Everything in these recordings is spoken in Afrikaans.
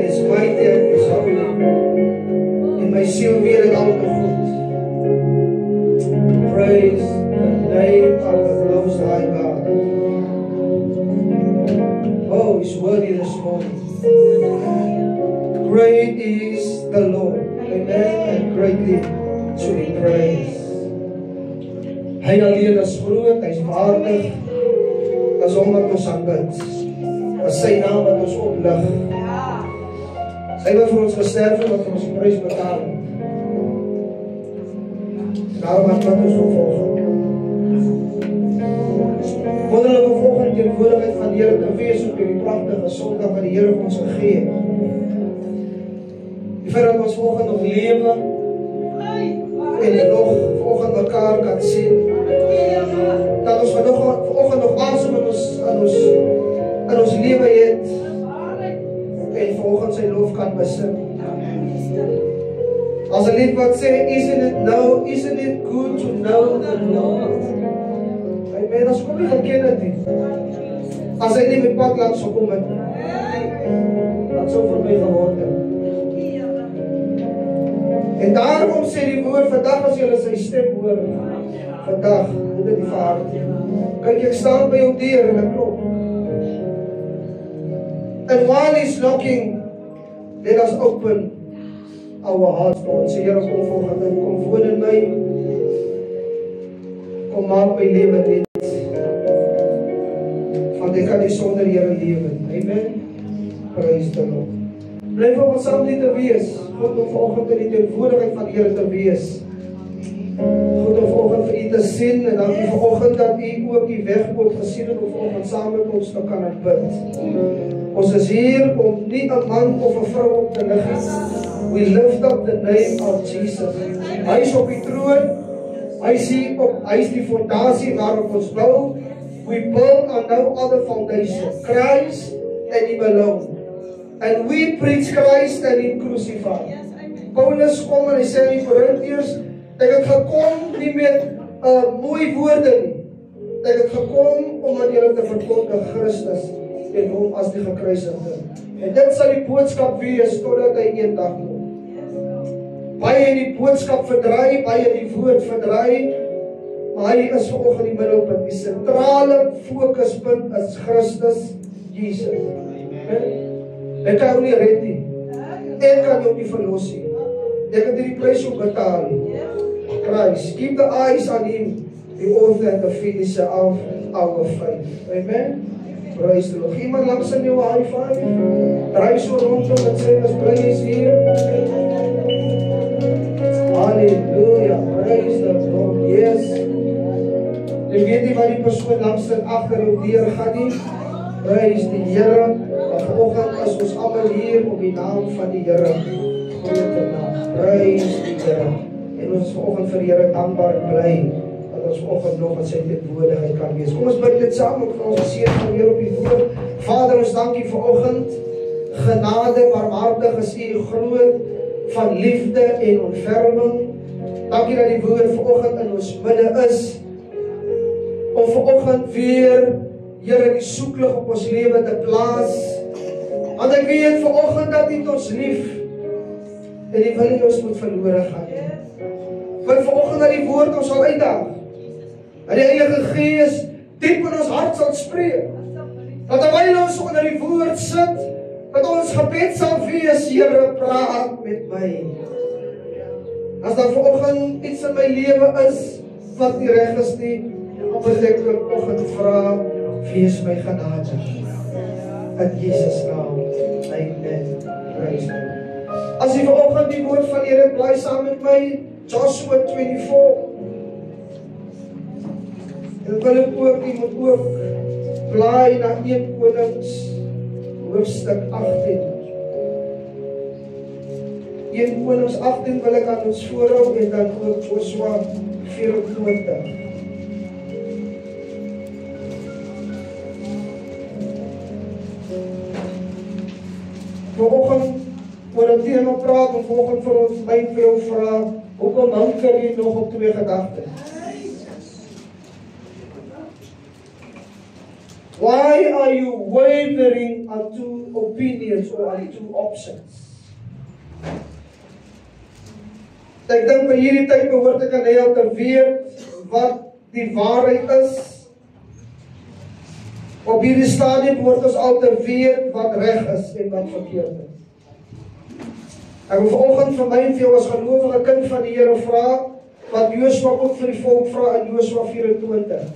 and is mighty and is holy. En my siel weet dit al te goed. Praise the name of the Most High God. Oh, He's worthy this morning. Great is the Lord. Amen. And greatly to be praised. Hy alleen is groot, hy is waardig. As hom wat ons aanbid. As sy naam wat ons oplig. Sy wil vir ons gesterf en wat vir ons prys betaal. Daarom wat ons opvolg. Wonderlijke volgende teenwoordigheid van die Here te wees op die prachtige Sondag wat die Here vir ons gegee. Die feit dat ons volgende nog lewe en nog volgende mekaar kan sien. Dat ons vanoggend nog asem in ons lewe het en volgens sy lof kan besing. As 'n lied wat sê, isn't it good to know the Lord? Amen, as kom nie geken het nie. As hy nie met pad langs gekom het nie. Dat sou vir my geword het. En daarom sê die woord, vandag as julle sy stem hoor, vandag, moet dit die verhard. Kyk, ek staan by jou deur en ek klop. And while He's knocking, let us open our hearts to Him. Sê, Here, kom volgende, kom woon in my, kom maak my lewe net, want ek kan nie sonder Here lewe. Amen. Praise the Lord. Bly volgens saam nie te wees, God om volgende in die teenwoordigheid van die Here te wees. God om volgende vir U te sien, en dankie vanoggend dat U ook die weg ook gesien het, om volgende saam met ons te kan aanbid. Ons is hier om nie 'n man of 'n vrou op te lig. We lift up the name of Jesus. Hy is op die troon. Hy is die fondasie waarop ons bou. We build on no other foundation. Christ and Him alone. And we preach Christ and Him crucified. Paulus kom en hy sê in Korintiërs, ek het gekom nie met mooi woorde nie. Ek het gekom om aan julle te verkondig Christus en hom as die gekruisigde. En dit sal die boodskap wees totdat hy eendag kom. Baie in die boodskap verdraai, baie in die woord verdraai, maar hy is vanoggend die middelpunt. Die sentrale fokuspunt is Christus Jesus. Ek kan jou nie red nie. Ek kan jou nie verlos nie. Ek het die prys op betaal nie. Christ, keep the eyes on Him, the author and the finisher of our faith. Amen. Praise the Lord. Iemand langs in jou high five. Draai so rondom en sê, ons bly is hier. Hallelujah. Praise the Lord. Yes. Jy weet nie wat die persoon langs en agter jou deur gaan nie. Praise die Here. Vanoggend is ons almal hier om die naam van die Here groot te maak. Praise die Here. En ons is vanoggend vir die Here dankbaar en bly dat ons vanoggend nog in sy teenwoordigheid kan wees. Kom ons bid dit saam met ons seën van Here op die woord. Vader, ons dankie vanoggend. Genade, barmhartig is U, groot van liefde en ontferming. Dankie dat die woord vanoggend in ons midde is. Om vanoggend weer, Here, die soeklig op ons lewe te plaas. Want ek weet vanoggend dat U ons lief en U wil nie ons moet verlore gaan. Want vanoggend dat die woord ons sal uitdaag. Dat die Heilige Gees diep in ons hart sal spreek. Dat terwyl ons onder die woord sit, dat ons gebed sal wees, Here, praat met my. As daar vanoggend iets in my lewe is wat nie reg is nie, wil ek vanoggend vra, wees my genadig. In Jesus naam. Amen. Praise God. As jy vanoggend die woord van Here bly saam met my, Joshua 24. En wil ek ook, jy moet ook blaai na 1 Konings hoofstuk 18. 1 Konings 18 wil ek aan ons voorhou en dan ook Joshua 24. Vanoggend oor 'n tema praat en vanoggend vir ons my vir jou vra, hoekom hanker jy nog op 2 gedagtes? Why are you wavering on two opinions or on two options? Ek dink by hierdie tyd behoort ek aan jou te weet wat die waarheid is. Op hierdie stadium behoort ons al te weet wat reg is en wat verkeerd is. Ek wil vanoggend vir my en vir jou as gelowige kind van die Here vra wat Josua ook vir die volk vra in Josua 24.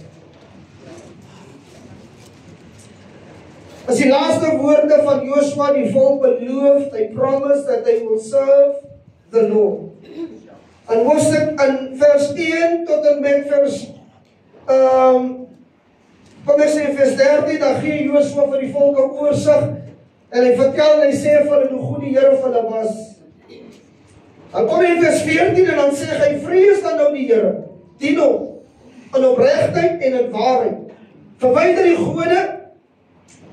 As die laaste woorde van Josua die volk beloof, hy promised that they will serve the Lord. En hoofstuk in vers 1 tot en met vers kom ek sê vers 13, dan gee Josua vir die volk 'n oorsig en hy vertel en hy sê vir hulle hoe goed die Here vir hulle was. Dan kom hy in vers 14 en dan sê hy, vrees dan nou die Here, dien hom in opregtheid en in waarheid. Verwyder die gode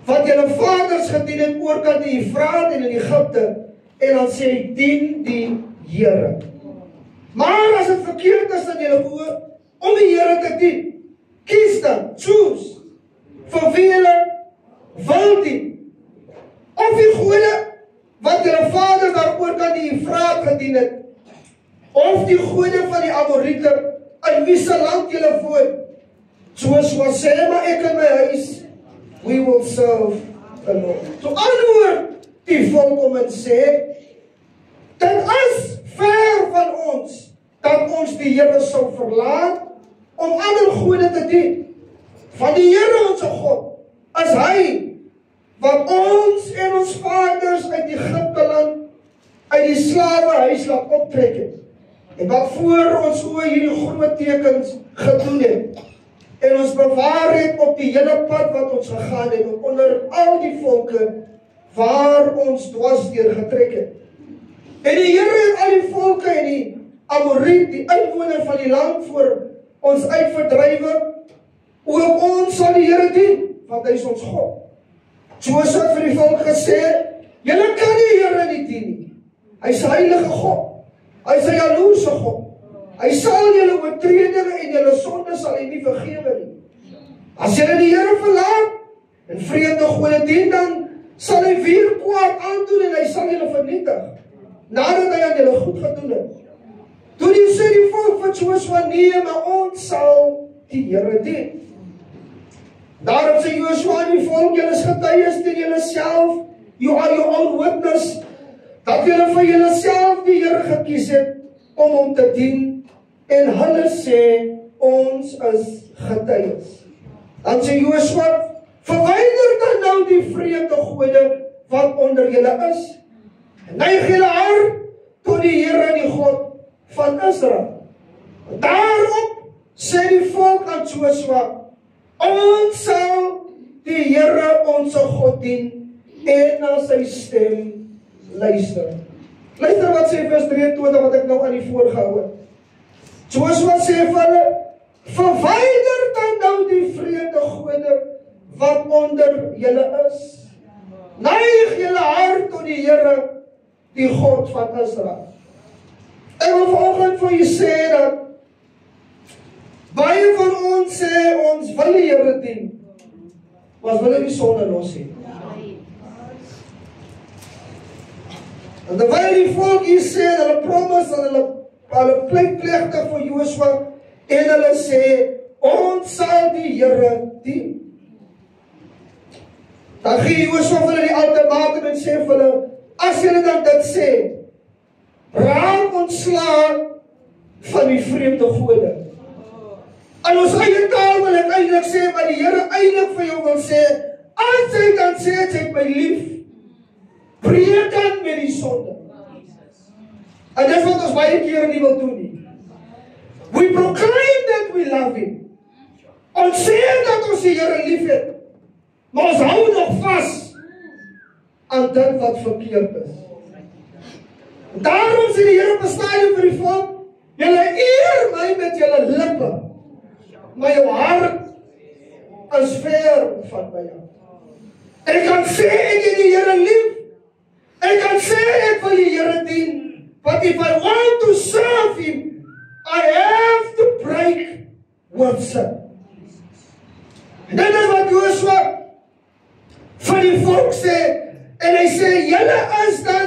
wat julle vaders gedien het oorkant die Efraat en in Egipte, en dan sê hy, dien die Here. Maar as dit verkeerd is in julle oë om die Here te dien, kies dan, choose, vir wie julle wil dien. Of die gode wat julle vaders daar oorkant die Efraat gedien het, of die gode van die Amoriete in wie se land julle woon. Soos wat sê, maar ek in my huis, we will serve the Lord. So antwoord die volk om en sê, dit is ver van ons, dat ons die Here sou verlaat, om ander gode te dien. Van die Here ons God, is hy, wat ons en ons vaders uit Egipte land, uit die slawehuis laat optrek het, en wat voor ons oë hierdie groot tekens gedoen het, en ons bewaar het op die hele pad wat ons gegaan het, en onder al die volke, waar ons dwars deur getrek het. En die Here het al die volke en die Amoriet, die inwoner van die land voor ons uitverdrywe, ook ons sal die Here dien, want hy is ons God. Soos het vir die volk gesê, julle kan die Here nie dien nie. Hy is heilige God. Hy is 'n jaloerse God. Hy sal julle oortredinge en julle sonde sal hy nie vergewe nie. As julle die Here verlaat en vreemde gode dien, dan sal hy weer kwaad aandoen en hy sal julle vernietig, nadat hy aan julle goed gedoen het. Toe die sê die volk van Josua, nee, maar ons sal die Here dien. Daarom sê Josua aan die volk, julle is getuies teen julle self, you are your own witness, dat julle vir julle self die Here gekies het om hom te dien, en hulle sê, ons is getuies. Dan sê Josua, verwyder dan nou die vreemde gode wat onder julle is, en neig julle hart tot die Here die God van Israel. Daarop sê die volk aan Josua, ons sal die Here onze God dien en na sy stem luister. Luister wat sê vers 23 wat ek nou aan die voorgehou het. Josua sê vir hulle, verwyder dan nou die vreemde gode wat onder julle is. Neig julle hart tot die Here, die God van Israel. Ek wil vanoggend vir julle sê dat baie van ons sê ons wil die Here dien, maar ons wil nie sonde los nie. En terwyl die volk hier sê, hulle promise en hulle pleit plegtig vir Josua, en hulle sê, ons sal die Here dien. Dan gee Josua vir hulle die ultimatum en sê vir hulle, as julle dan dit sê, raak ontslaan van die vreemde gode. In ons eie taal wil ek eintlik sê, maar die Here eintlik vir jou wil sê, as hy dan sê, het hy my lief, breek dan met die sonde. En dis wat ons baie keer nie wil doen nie. We proclaim that we love him. Ons sê dat ons die Here lief het, maar ons hou nog vas aan dit wat verkeerd is. Daarom sê die Here op 'n stadium vir die volk, julle eer my met julle lippe, maar jou hart is ver van my af. Ek kan sê ek het die Here lief, ek kan sê ek wil die Here dien, but if I want to serve him, I have to break with sin. En dit is wat Josua sê, julle is dan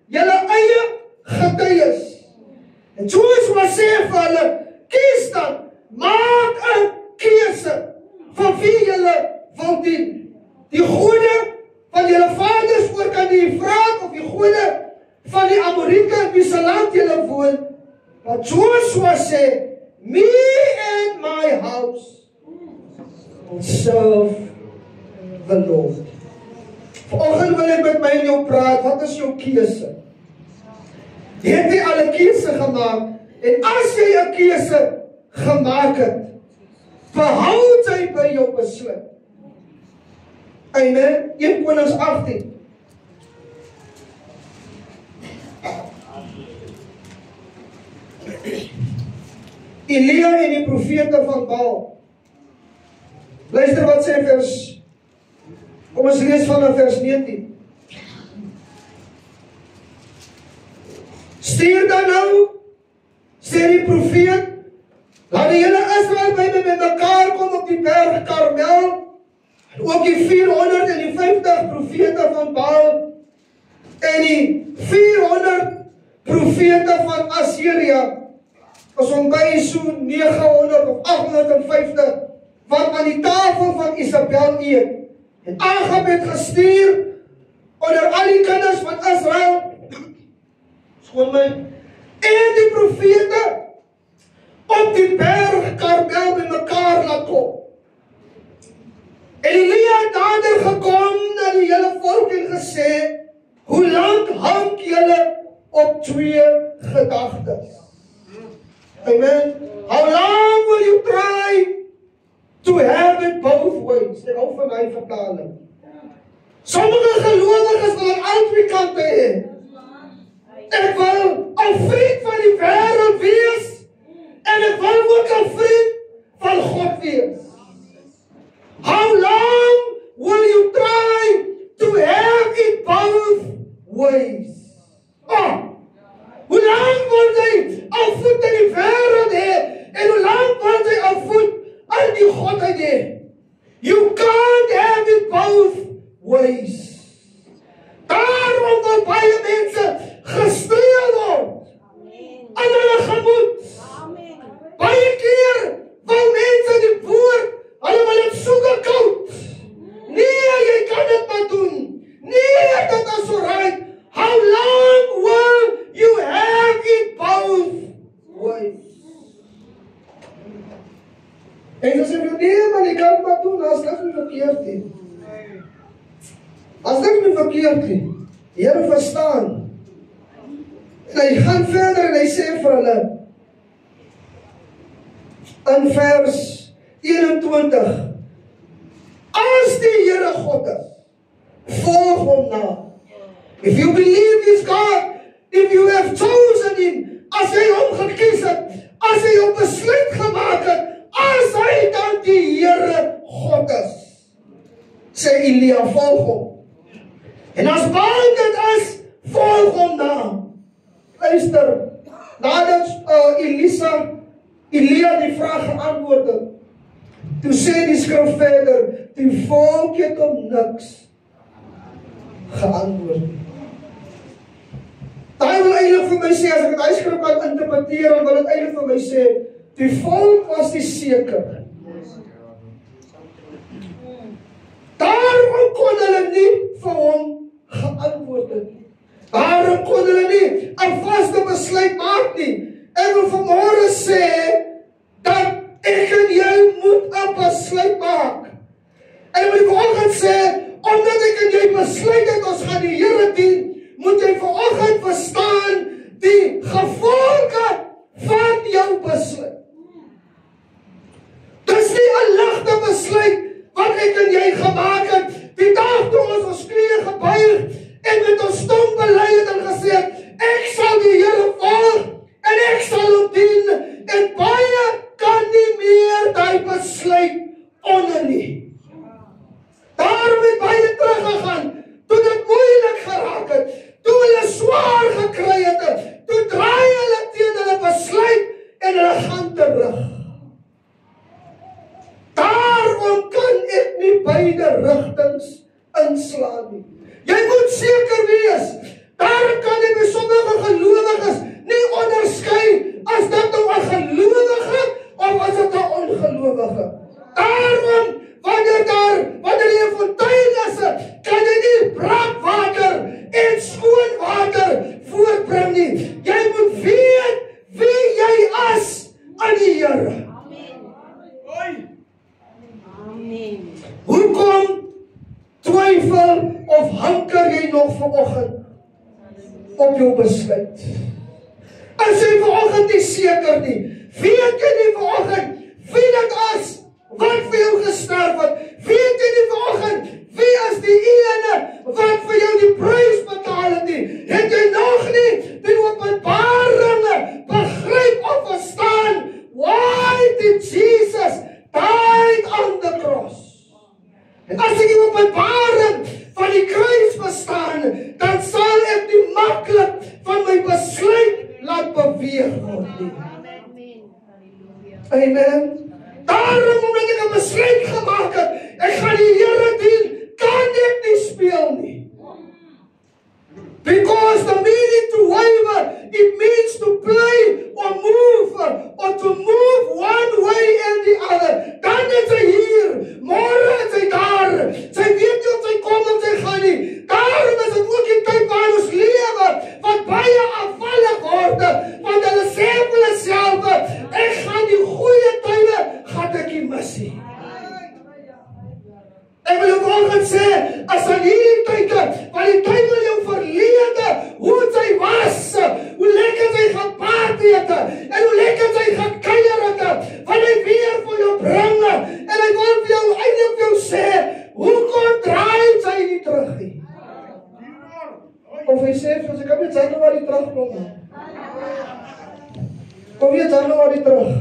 julle eie getuies. En Joshua sê vir hulle, kies dan, maak 'n keuse vir wie julle wil dien. Die gode van julle vaders oor kan die Efraat of die gode van die Amoriete in wie se land julle woon. Maar Joshua sê, me and my house will serve the Lord. Vanoggend wil ek met my en jou praat, wat is jou keuse? Het jy al 'n keuse gemaak? En as jy 'n keuse gemaak het, behoud jy by jou besluit. Amen. 1 Konings 18. Elia en die profete van Baal. Luister wat sê vers, kom ons lees vanaf vers 19. Stuur dan nou, sê die profeet, laat die hele Israel by mekaar kom op die berg Karmel, en ook die 450 profete van Baal, en die 400 profete van Assyria, was by so 900 of 850, wat aan die tafel van Isabel eet. En Agab het gestuur onder al die kinders van Israel, en die profete op die berg Karmel by mekaar laat kom. En Elia het nader gekom na die hele volk en gesê, hoe lang hang julle op 2 gedagtes? Amen. How long will you try to have it both ways? Ek hou van my vertaling. Sommige gelowiges wil aan albei kante hê. Ek wil 'n vriend van die wêreld wees, en ek wil ook 'n vriend van God wees. How long will you try to have it both ways? Hoe lang wil jy 'n voet in die wêreld hê, en hoe lang wil jy 'n voet in die Godheid hê? You can't have it both ways. Daarom wil baie mense gestreel word in hulle gemoed. Baie keer wil mense die woord, hulle wil het soegekoud. Nee, jy kan dit maar doen. Nee, dit is alright. How long will you have it both ways? En dan sê ek, nee man, jy kan het maar doen, as niks nie verkeerd nie. As niks nie verkeerd nie. Die Here verstaan. En hy gaan verder en hy sê vir hulle, in vers 21, as die Here God is, volg hom na. If you believe he's God, if you have chosen him, as hy hom gekies het, as hy hom besluit gemaak het, as hy dan die Here God is, sê Elia, volg hom. En as Baal dit is, volg hom na. Luister, nadat Elia die vraag geantwoord het, toe sê die skrif verder, die volk het hom niks geantwoord. Daai wil eintlik vir my sê, as ek die skrif kan interpreteer, dan wil dit eintlik vir my sê, die volk was die seker. Daarom kon hulle nie vir hom geantwoord het. Daarom kon hulle nie 'n vaste besluit maak nie. Ek wil vanmôre sê, dat ek en jy moet 'n besluit maak. En ek wil vanoggend sê, omdat ek en jy besluit het, ons gaan die Here dien, moet jy vanoggend verstaan, die gevolge van jou besluit. Dis nie 'n ligte besluit, wat ek en jy gemaak het, die dag toe ons knieë gebuig, en met ons stom bely het en gesê het, ek sal die Here volg, en ek sal hom dien, en baie kan nie meer die besluit onder nie. Daarom het baie teruggegaan, toe dit moeilik nog vanoggend op jou besluit? As jy vanoggend nie seker nie, weet jy nie vanoggend wie dit is wat vir jou gesterf het? Weet jy nie vanoggend wie is die ene wat vir jou die prys betaal het nie? Het jy nog nie die openbaringe begryp of verstaan? Why did Jesus died on the cross? En as ek die openbaring van die kruis verstaan, dan sal ek nie maklik van my besluit laat beweeg word nie. Amen. Daarom omdat ek 'n besluit gemaak het, ek gaan die Here dien, kan ek nie speel nie. Because the meaning to waver, it means to play or move, or to move one way and the other. Dan is hy hier, môre is hy daar. Sy weet nie of sy kom of sy gaan nie. Daarom is dit ook die tyd waarin ons lewe, wat baie afvallig word, want hulle sê vir hulle self, ek gaan die goeie tye, gaan ek nie mis nie. Ek wil jou vanoggend sê, as aan hierdie tye, want die tyd wil jou verlede, hoe sy was, hoe lekker sy gaan party het, en hoe lekker sy gaan kuier het, wat hy weer vir jou bring, en hy wil vir jou eintlik vir jou sê, hoekom draai sy nie terug nie? Of hy sê, as ek kan net Januarie terugkom. Kom weer Januarie terug.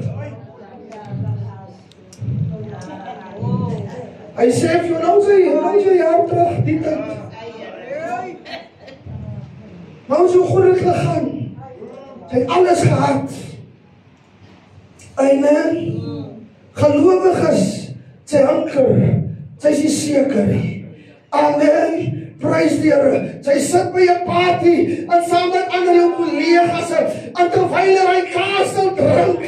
Hy sê vir jou, nou sy jaar terug, die tyd. Nou is jou goed gegaan. Sy het alles gehad. Amen. Gelowiges, sy anker, sy is nie seker nie. Amen. Prys die Here. Sy sit by 'n party, en saam met ander jou kollegas, en terwyl hy kaasel drink,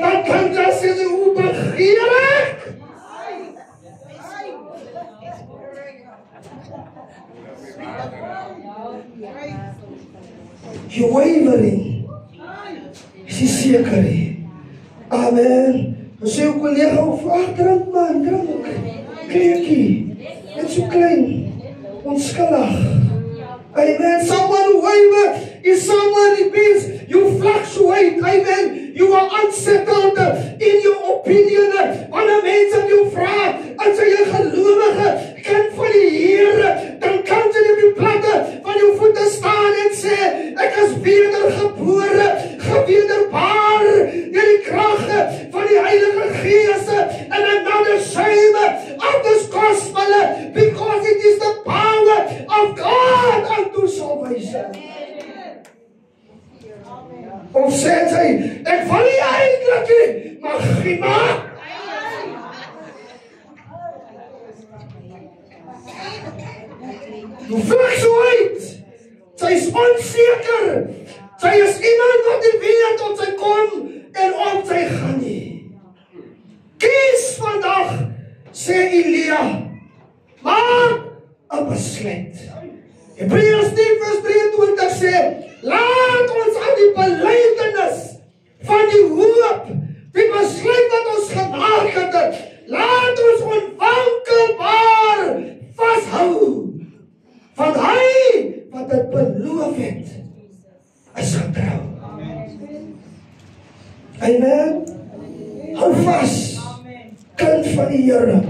dan kan jy sê, hoe begeer ek? Jy wavering. Is nie seker nie. Amen. Dan sê jou collega, vraag, drink man, drink. Kleertjie. Net so klein. Onskillig. Amen. Someone who waver is someone, it means you fluctuate. Amen. You are unsettled in your opinion. Wanneer mense jou vra, as jy 'n gelowige kind van die Here, dan kan jy op die platte van jou voete staan en sê, ek is wedergebore, gewederbaar deur die krag van die Heilige Gees, and I'm not ashamed of this gospel, because it is the power of God unto salvation. Of sê sy, ek wil nie eindelijk nie, maar giema. You fluctuate. Sy is onseker. Sy is iemand wat nie weet of sy kom en of sy gaan nie. Kies vandag, sê Elia, maak 'n besluit. Hebreërs 10:23 sê, laat ons aan die belydenis van die hoop, die besluit wat ons gemaak het, laat ons onwankelbaar vashou. Want hy wat het beloof het, is getrou. Amen. Hou vas, kind van die Here,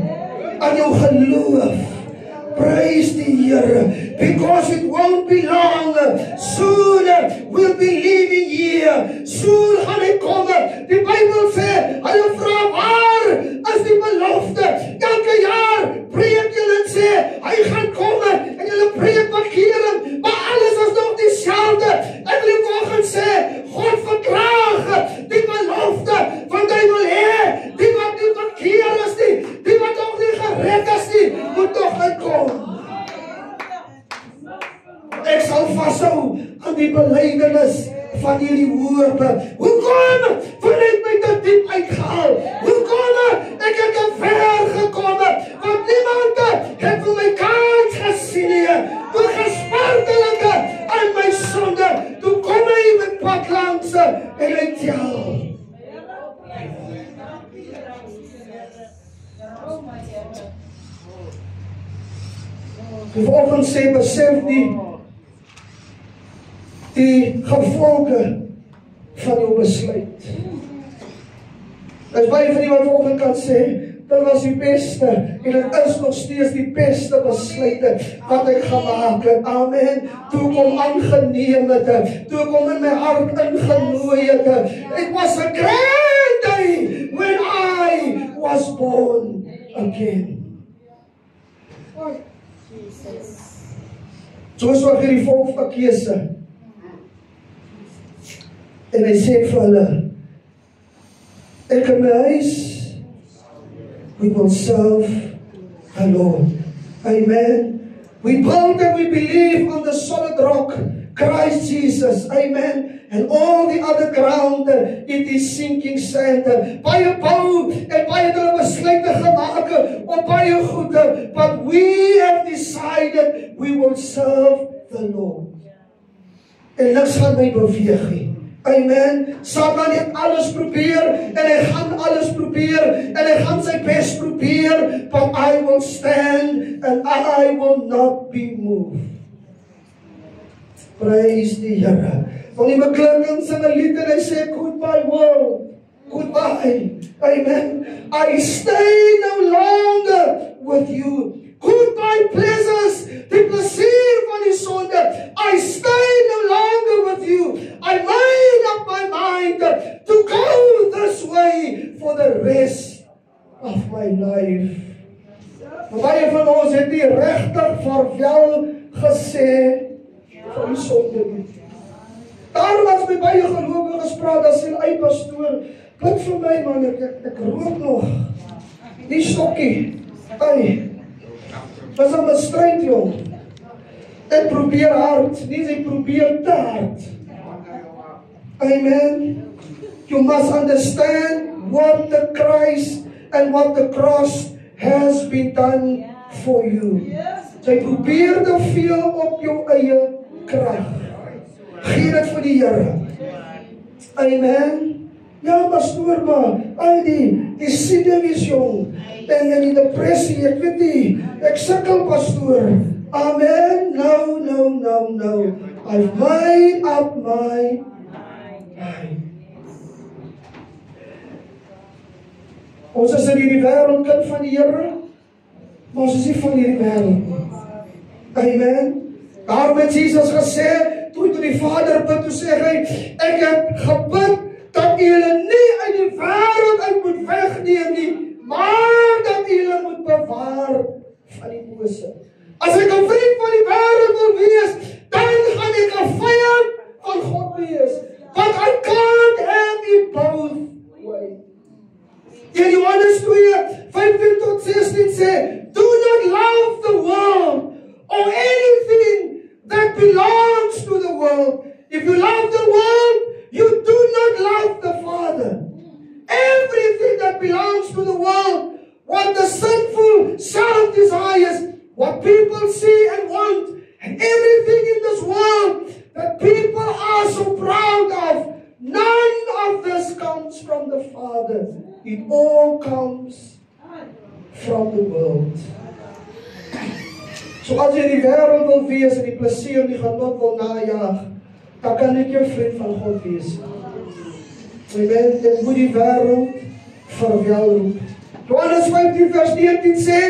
aan jou geloof. Praise the Here, because it won't be long. Soon we'll be leaving here. Soon gaan hy kom. Die Bybel sê, hulle vra, waar is die belofte? Elke jaar preek julle en sê, hy gaan kom, en julle preek bekering, maar alles is nog dieselfde. Ek wil vanoggend sê, God vertraag die belofte, want hy wil hê, die wat nie bekeer is nie, die wat nog nie gered is nie, moet nog uitkom. Ek sal vashou aan die belydenis van hierdie hoop. Hoekom? Vanuit my te diep uitgehaal. Hoekom? Ek het te ver gekom, want niemand het vir my kans gesien nie. Toe gespartelike aan my sonde, toe kom hy met pad langs en hy tel. Die vanoggend sê, besef die gevolge van jou besluit. As baie van die wat vanoggend kan sê, dit was die beste, en dit is nog steeds die beste besluite wat ek gemaak het. Amen. Toe kom aangeneem het, toe kom in my hart ingenooi het. It was a grand day when I was born again. Soos wat hierdie volk verkeuse. En hy sê vir hulle, ek in my huis, we will serve the Lord. Amen. We build and we believe on the solid rock, Christ Jesus. Amen. And all the other ground, it is sinking sand. Baie bou en baie hulle besluite gemaak op baie goede, but we have decided we will serve the Lord. En niks gaan my beweeg nie. Amen. Satan het alles probeer en hy gaan alles probeer en hy gaan sy best probeer, but I will stand and I will not be moved. Praise die Here. Van die McClellan sing 'n lied en hy sê, goodbye world, goodbye. Amen. I stay no longer with you. Goodbye pleasures, die plesier van die sonde. I stay no longer with you. I made up my mind to go this way for the rest of my life. Baie van ons het die regtig vaarwel gesê van die sonde nie. Daarom as my baie gelowiges praat, dan sê hy, pastoor, bid vir my man, ek rook nog. Die stokkie. Was aan my stryd, jong. Ek probeer hard, nie ek probeer te hard. Amen. You must understand what the Christ and what the cross has been done for you. Jy probeer te veel op jou eie krag. Gee dit vir die Here. Amen. Ja, pastoor, maar die sieding is jong. En die depressie, ek weet nie, ek sukkel, pastoor. Amen. No. I've made up my mind. Ons is in die wêreld, kind van die Here, maar ons is nie van hierdie wêreld nie. Amen. Daarom het Jesus gesê, toe die Vader bid, toe sê hy, ek het gebid, dat julle nie uit die wêreld uit moet wegneem nie, maar dat julle moet bewaar van die bose. As ek 'n vriend van die wêreld wil wees, dan gaan ek 'n vyand van God wees. But I can't have it both ways. In Johannes 2:15-16 sê, do not love the world or anything that belongs to the world. If you love the world, you do not love the Father. Everything that belongs to the world, what the sinful self desires, what people see and want, and everything in this world that people are so proud of, none of this comes from the Father. It all comes from the world. So as jy die wêreld wil wees en die plesier en die genot wil najag, dan kan ek jou vriend van God wees. Amen. Ek moet die wêreld verwelroep. Johannes 15:19 sê,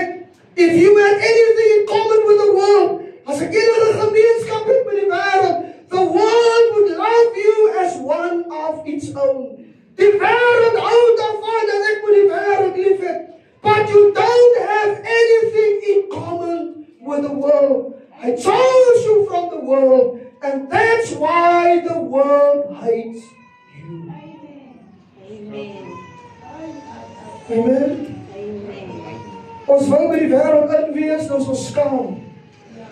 if you have anything in common with the world, as ek enige gemeenskap het met die wêreld, the world would love you as one of its own. Die wêreld hou daarvan dat ek moet die wêreld lief het, but you don't have anything in common with the world. I chose you from the world, and that's why the world hates you. Amen. Amen. Ons wil by die wêreld inwees, nou is ons skaam.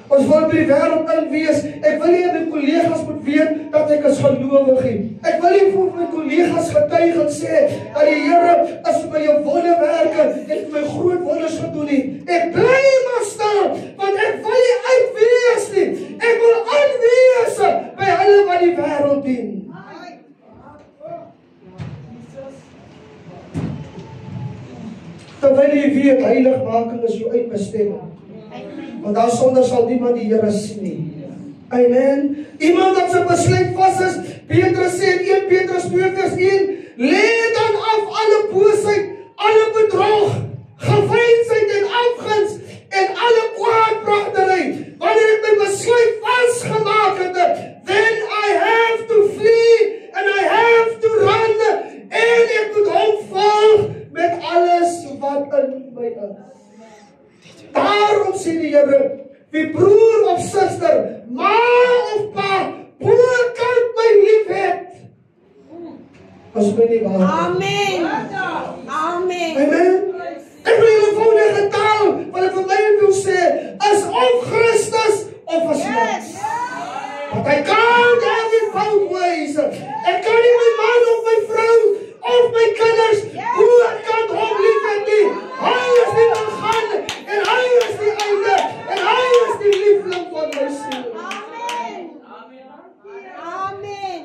Ons wil by die wêreld inwees, ek wil nie my kollegas moet weet dat ek is gelowig nie. Ek wil nie vir my kollegas getuig en sê, dat die Here is by jou wonderwerke, het my groot wonders gedoen nie. Ek bly maar stil, want ek wil nie uitwees nie. Ek wil aanwees by hulle wat die wêreld dien. Terwyl jy weet, heiligmaking is jou uitbestemming. Want daar sonder sal niemand die Here sien nie. Amen. Iemand wat sy besluit vas is, Petrus sê in 1 Petrus 2:1, lê dan af alle boosheid, alle bedrog, geveinsheid en afguns en alle kwaadpragtery. Wanneer ek my besluit vasgemaak het, then I have to flee and I have to run en ek moet hom volg met alles wat in my is. Daarom sê die Here, wie broer of suster, ma of pa, bokant my lief het, as my nie waar. Amen. Amen. Amen. Ek wil julle volgende taal, wat ek vir my wil sê, is of Christus of as mens. But I can't have it both ways. Ek kan nie my man of my vrou, of my kinders, bokant hom lief het nie. Hy is die begin, en hy is die einde, en hy is die liefling van my siel. Amen. Amen.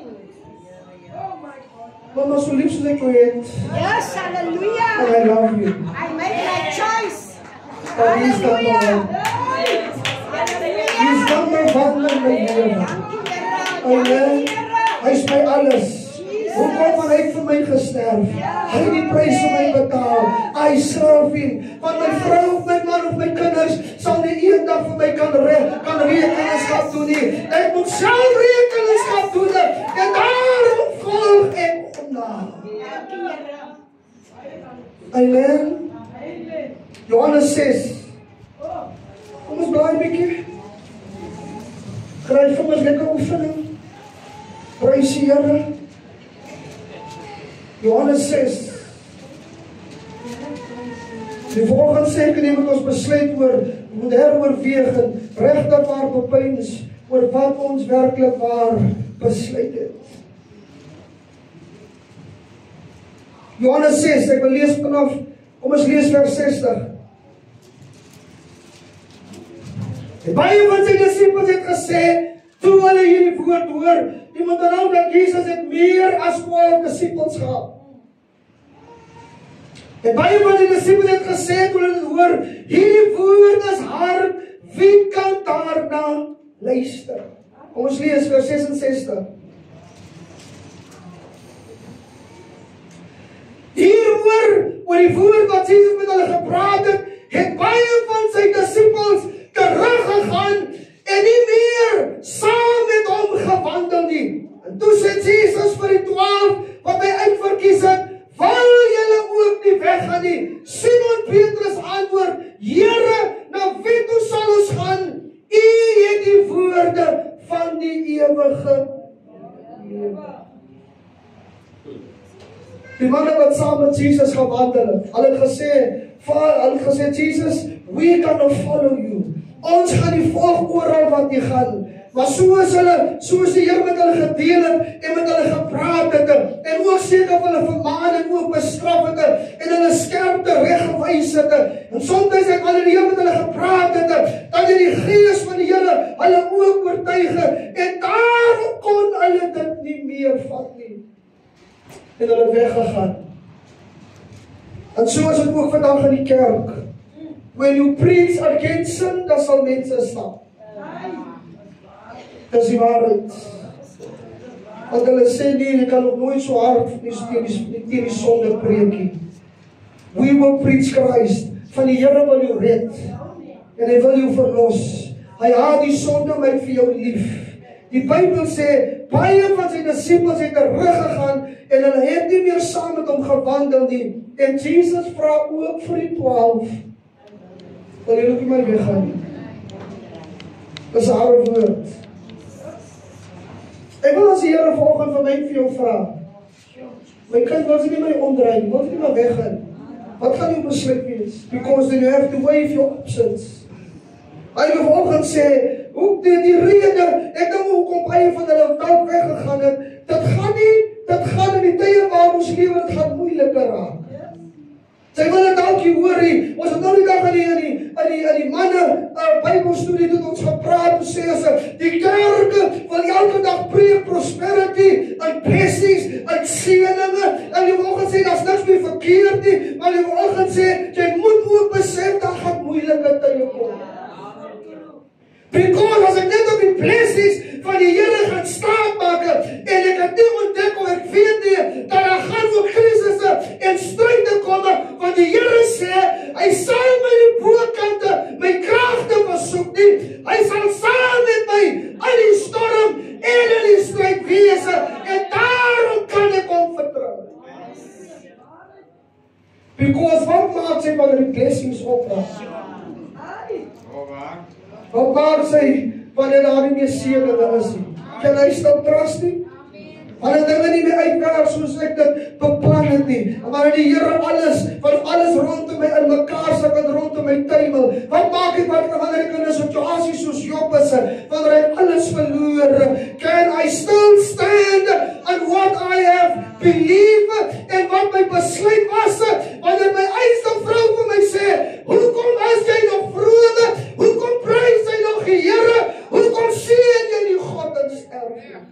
Mama, so lief soos ek jou het, Yes, hallelujah. and I love you. I make my choice. But he's number one. He's number one in my lewe. Amen. Hy is my alles. Hoekom want hy het vir my gesterf? Hy het die prys vir my betaal. I serve him. Want my vrou of my man of my kinders sal nie eendag vir my kan rekenskap doen nie. Ek moet self rekenskap doen. En daarom volg ek hom na. Amen. Johannes 6. Kom ons blaai 'n bietjie. Kry vir ons lekker oefening. Prys die Here. Johannes 6. Die volgende sê ek neem ons besluit oor, moet heroorweeg en regtig waar bepeins oor wat ons werklik waar besluit het. Johannes 6, ek wil lees vanaf, kom ons lees vers 60. En baie van sy disippels het gesê, toe hulle hierdie woord hoor, jy moet onthou dat Jesus het meer as 12 disippels gehad. En baie van die disippels het gesê, toe hulle dit hoor, hierdie woord is hard, wie kan daarna luister? Kom ons lees vers 66. Hieroor, oor die woord wat Jesus met hulle gepraat het baie van sy disippels teruggegaan en nie meer saam met hom gewandel nie. En toe sê Jesus vir die 12 wat hy uitverkies het, wil julle ook nie weggaan nie. Simon Petrus antwoord, Here, na wie toe sal ons gaan? U het die woorde van die ewige lewe. Die manne wat saam met Jesus gewandel het, hulle het gesê, Jesus, we cannot follow you. Ons gaan nie volg oral wat jy gaan. Maar soos die Here met hulle gedeel het en met hulle gepraat het en ook seker hulle vermaan en ook bestraf het en hulle skerp tereggewys het en soms het hulle die Here met hulle gepraat het dat die Gees van die Here hulle ook oortuig en daarom kon hulle dit nie meer vat nie en hulle weggegaan. En so is dit ook vandag in die kerk. When you preach against sin, dan sal mense stap. Dis die waarheid. Want hulle sê nie, jy kan nog nooit so hard teen die sonde preek nie. We will preach Christ. Van die Here wil jou red. En hy wil jou verlos. Hy haat die sonde met vir jou lief. Die Bybel sê, baie van sy disippels het teruggegaan en hulle het nie meer saam met hom gewandel nie. En Jesus vra ook vir die 12. Wil jy ook nie maar weggaan nie? Dis 'n harde woord. Ek wil as die Here volgende van my vir jou vra. My kind, wil jy nie my omdraai, wil jy nie maar weggaan? Wat gaan jou besluit wees? Because then you have to waive your options. Hy wil volgende sê, hoe die rede, ek dink hoekom baie van hulle dalk weggegaan het, dit gaan in die tye waar ons lewe, dit gaan moeiliker raak. Sy wil dit dalk nie hoor nie. Ons het nou die dag aan die manne Bybelstudie het ons gepraat en sê as die kerke wil elke dag preek prosperity en blessings en seëninge en die vanoggend sê daar's niks meer verkeerd nie, maar die vanoggend sê jy moet ook besef dat gaan moeilike tye kom. basies van die Here gaan staat maak. En ek het nie ontdek of ek weet nie, dat daar gaan ook krisisse en stryde kom, want die Here sê, hy sal my die bokante, my kragte versoek nie. Hy sal saam met my in die storm en in die stryd wees, en daarom kan ek hom vertrou. Because wat maak sy wanneer die blessings opraak? Wat maak sy wanneer daar nie meer seëninge is nie? Kan hy still trust nie? Wanneer dinge nie meer uitwerk soos ek dit beplan het nie. En wanneer die Here alles rondom my in mekaar sit en rondom my tuimel. Wat maak ek wanneer ek in 'n situasie soos Job is, wanneer hy alles verloor? Can I still stand on what I have believed en wat my besluit was? Wanneer my eie vrou vir my sê, hoekom is jy nog vrome? Hoekom prys jy nog die Here? Hoekom seën jy nie God en sterf?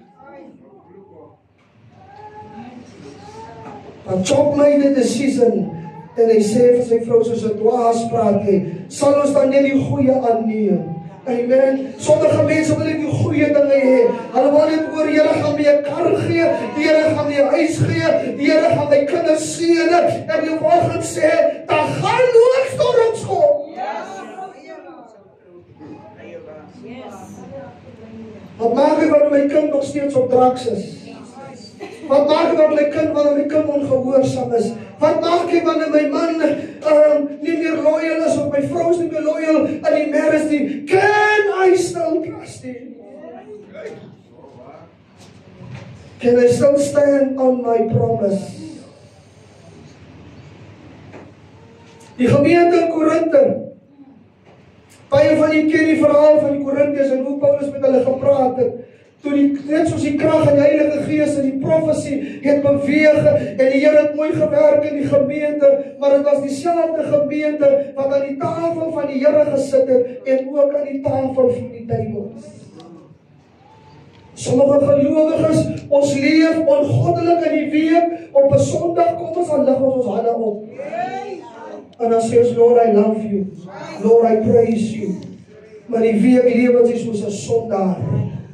Want Job made a decision en hy sê vir sy vrou soos 'n dwaas praat hy, sal ons dan net die goeie aanneem? Amen. Sommige mense wil net die goeie dinge hê. Hulle wil net oor die Here gaan my 'n kar gee, die Here gaan my 'n huis gee, die Here gaan my kinders seën. En die volgende sê, daar gaan ook storms kom. Wat maak ek wanneer my kind nog steeds op drugs is? Wat maak ek wanneer my kind ongehoorsaam is? Wat maak ek wanneer my man nie meer loyal is, of my vrou is nie meer loyal in die marriage nie? Can I still trust him? Can I still stand on my promise? Die gemeente in Korinthe, baie van julle ken die verhaal van die Korintiërs en hoe Paulus met hulle gepraat het. Toe net soos die krag en die Heilige Gees en die profesie het beweeg en die Here het mooi gewerk in die gemeente, maar dit was dieselfde gemeente wat aan die tafel van die Here gesit het en ook aan die tafel van die duiwel. Sommige gelowiges, ons leef ongoddelik in die week, op 'n Sondag kom ons en lig ons hande op. En dan sê ons, Lord, I love you. Lord, I praise you. Maar die week lewe sy soos 'n sondaar.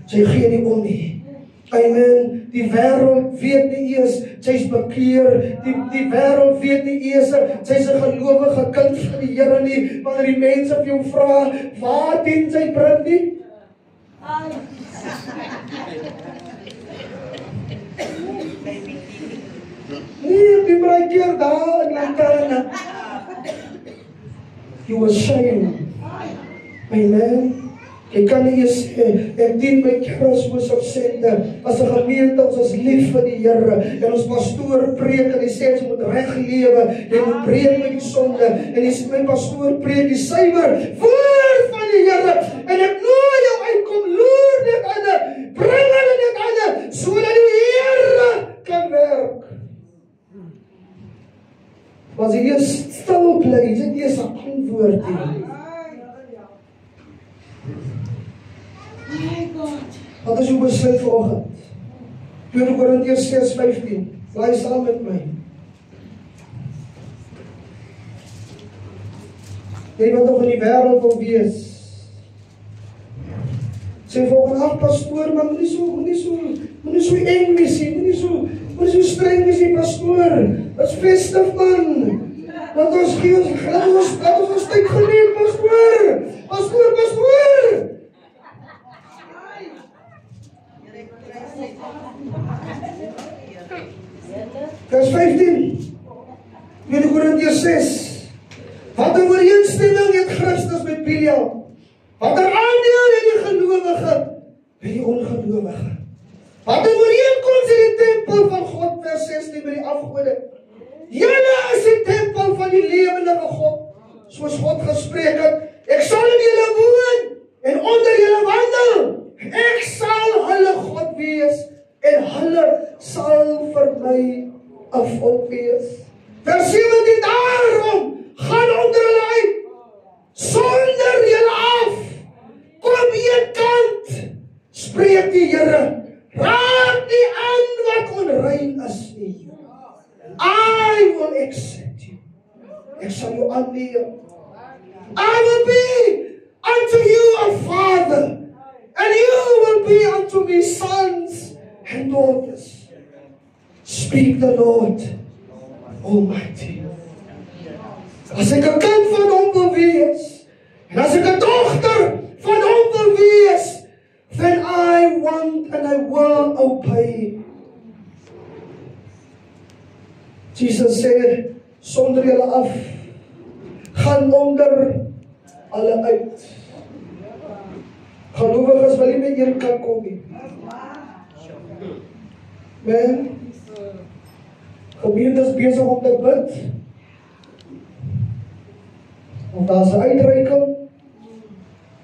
Sy gee nie om nie. Amen. Die wêreld weet nie eers sy's bekeer. Die wêreld weet nie eers sy's 'n gelowige kind van die Here nie. Wanneer die mense vir jou vra, waar dien sy bring nie? Nee, die braaier daar in Lantana. You were shame. Amen. Ek kan nie eens sê, ek dien my Kersfees op Sondag. As 'n gemeente, ons is lief vir die Here. En ons pastoor preek en hy sê ons moet reg lewe. Jy moet breek met die sonde. En hy sê my pastoor preek die suiwer woord van die Here. En ek nooi jou uit, kom loer dit aan, bring hulle dit aan, sodat die Here kan werk. Maar as jy eers stil bly, is dit eers 'n antwoord nie. Wat is jou besluit vanoggend? 2 Korintiërs 6:15. Bly saam met my. Jy wat nog in die wêreld wil wees. Sê volgens ag pastoor, maar moenie so eng wees nie, moenie so streng wees nie, pastoor. Dit's festive man. Want ons gee ons tyd geniet, pastoor. Pastoor. Vers 15. 2 Korintiërs 6. Wat 'n ooreenstemming het Christus met Belial? Wat 'n aandeel het die gelowige by die ongelowige? Wat 'n ooreenkoms in die tempel van God, vers 16, by die afgode? Julle is die tempel van die lewende God, soos God gespreek het. Ek sal in julle woon en onder julle wandel. Ek sal hulle God wees en hulle sal vir my 'n volk wees. Vers 17, daarom gaan onder hulle uit, sonder julle af, kom een kant, spreek die Here, raak nie aan wat onrein is nie. I will accept you. Ek sal jou aanneem. I will be unto you a father, and you will be unto me sons and daughters. Speak the Lord Almighty. As ek 'n kind van hom wil wees, en as ek 'n dogter van hom wil wees, then I want and I will obey. Jesus sê, sonder julle af, gaan onder alle uit. Gelowiges wil nie met een kan kom nie. Man, gemeente is besig om te bid. Want daar is 'n uitreiking,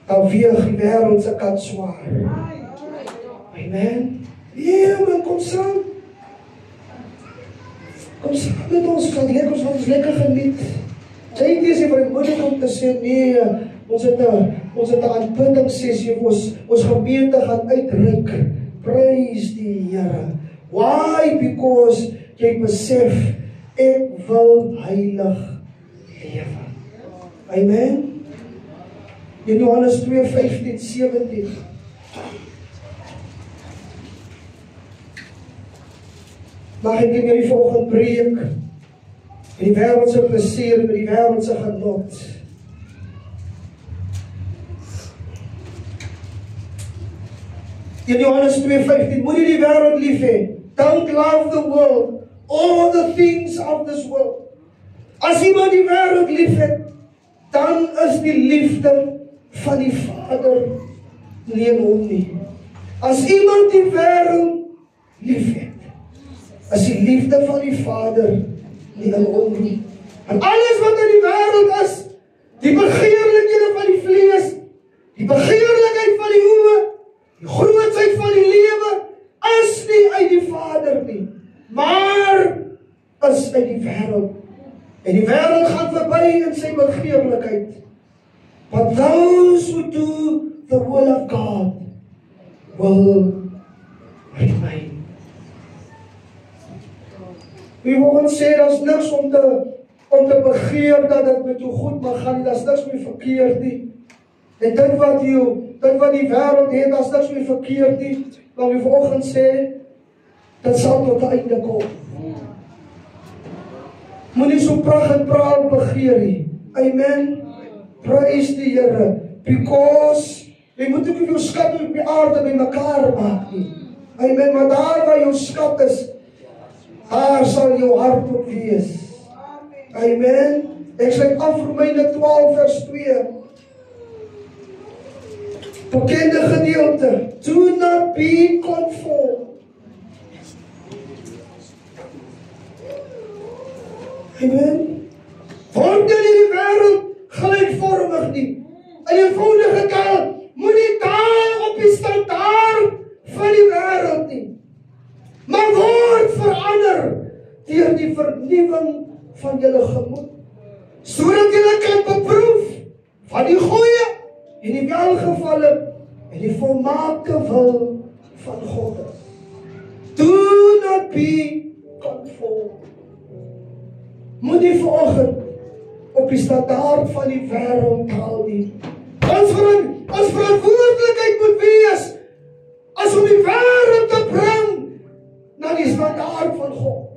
dan weeg die wêreld se kant swaar. Amen. Ja, man, kom saam. Kom saam met ons, ons ons lekker geniet. Sy het nie vermoedig om te sê, nee, ons het 'n aanbiddingssessie, ons gemeente gaan uitreik. Praise die Here. Why? Because jy besef, ek wil heilig lewe. Amen. In Johannes 2:15-17. Mag ek in jullie vanoggend preek met die wêreldse plesier, met die wêreldse genot. In Johannes 2:15, moet jy die wêreld lief hê. Don't love the world, all the things of this world. As iemand die wêreld lief het, dan is die liefde van die Vader nie in hom nie. As iemand die wêreld lief het, is die liefde van die Vader nie in hom nie. En alles wat in die wêreld is, die begeerlikhede van die vlees, die begeerlikheid van die oë, die grootsheid van die lewe, is nie uit die Vader nie, maar is uit die wêreld. En die wêreld gaan verby in sy begeerlikheid. But those who do the will of God will remain. Wie wil ons sê, dat is niks om te begeer dat het met jou goed mag gaan, dat is niks meer verkeerd nie. En dit wat die wêreld het, dat is niks meer verkeerd nie. Maar wie vanoggend sê, dit sal tot die einde kom. Moet nie so prag en praal begeer nie. Amen. Praise die Here. Because jy moet ook jou skat op die aarde by mekaar maak nie. Amen. Maar daar waar jou skat is, daar sal jou hart ook wees. Amen. Ek sluit af Romeine 12:2. Bekende gedeelte. Do not be conformed. Amen. Word in die wêreld gelykvormig nie. In eenvoudige taal, moet nie daal op die standaard van die wêreld nie. Maar word verander deur die vernuwing van julle gemoed, sodat julle kan beproef van die goeie en die welgevalle en die volmaakte wil van God. Do not be conformed. Moet nie vanoggend op die standaard van die wêreld haal nie. Ons verantwoordelikheid moet wees as om die wêreld te bring na die standaard van God.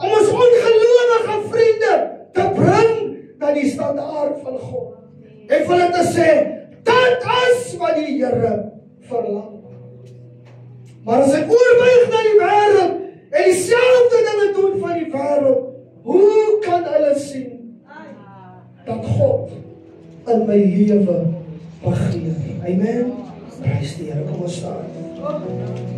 Om ons ongelowige vriende te bring na die standaard van God. En vir hulle te sê, dit is wat die Here verlang. Maar as ek oorbuig na die wêreld en dieselfde dinge doen van die wêreld, hoe kan hulle sien dat God in my lewe begeer? Amen. Prys die Here. Kom ons staan.